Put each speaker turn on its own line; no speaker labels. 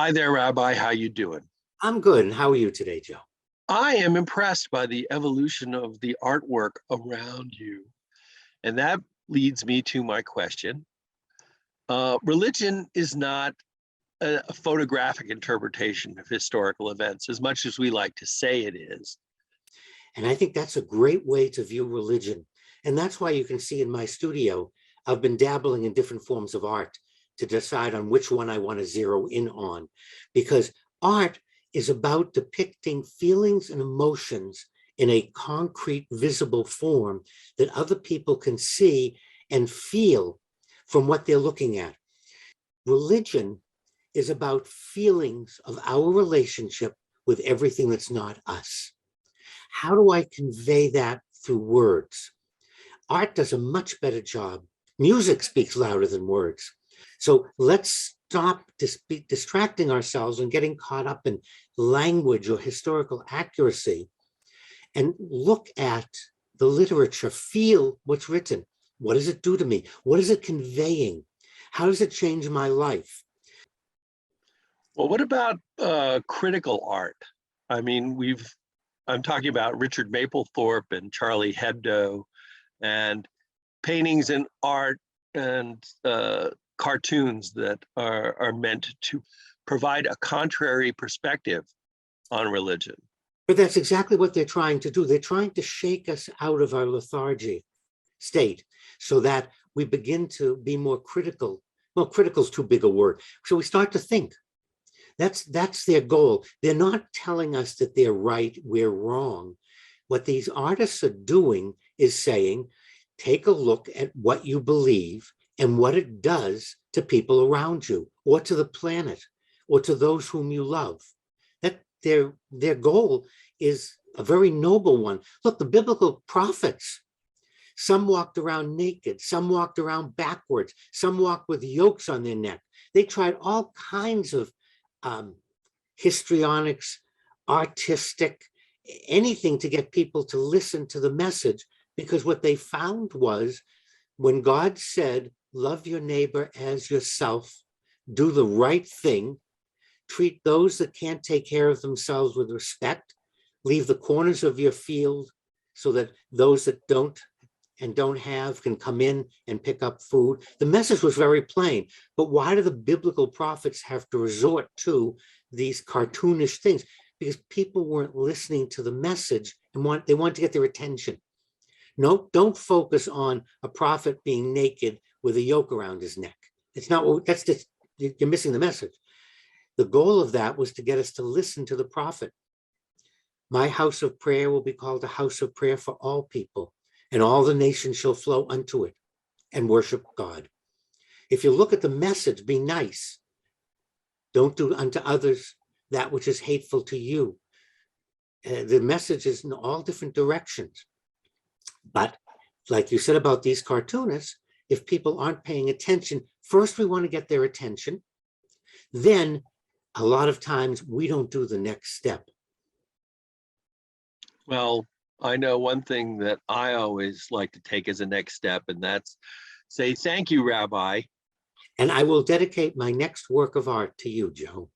Hi there, Rabbi. How you doing?
I'm good. And how are you today, Joe?
I am impressed by the evolution of the artwork around you. And that leads me to my question. Religion is not a photographic interpretation of historical events, as much as we like to say it is.
And I think that's a great way to view religion. And that's why you can see in my studio, I've been dabbling in different forms of art to decide on which one I want to zero in on. Because art is about depicting feelings and emotions in a concrete, visible form that other people can see and feel from what they're looking at. Religion is about feelings of our relationship with everything that's not us. How do I convey that through words? Art does a much better job. Music speaks louder than words. So let's stop distracting ourselves and getting caught up in language or historical accuracy and look at the literature, feel what's written. What does it do to me? What is it conveying? How does it change my life?
Well, what about critical art? I mean, I'm talking about Richard Mapplethorpe and Charlie Hebdo and paintings and art and cartoons that are meant to provide a contrary perspective on religion.
But that's exactly what they're trying to do. They're trying to shake us out of our lethargy state so that we begin to be more critical. Well, critical is too big a word. So we start to think. That's their goal. They're not telling us that they're right, we're wrong. What these artists are doing is saying, take a look at what you believe and what it does to people around you, or to the planet, or to those whom you love. That their goal is a very noble one. Look, the biblical prophets, some walked around naked, some walked around backwards, some walked with yokes on their neck. They tried all kinds of histrionics, artistic, anything to get people to listen to the message, because what they found was when God said, love your neighbor as yourself, do the right thing, treat those that can't take care of themselves with respect, leave the corners of your field so that those that don't have can come in and pick up food. The message was very plain, but why do the biblical prophets have to resort to these cartoonish things? Because people weren't listening to the message and they want to get their attention. No, don't focus on a prophet being naked with a yoke around his neck. It's not, that's just, you're missing the message. The goal of that was to get us to listen to the prophet. My house of prayer will be called a house of prayer for all people, and all the nations shall flow unto it and worship God. If you look at the message, be nice. Don't do unto others that which is hateful to you. The message is in all different directions. But like you said about these cartoonists, if people aren't paying attention, first we want to get their attention. Then a lot of times we don't do the next step.
Well, I know one thing that I always like to take as a next step, and that's say, thank you, Rabbi.
And I will dedicate my next work of art to you, Joe.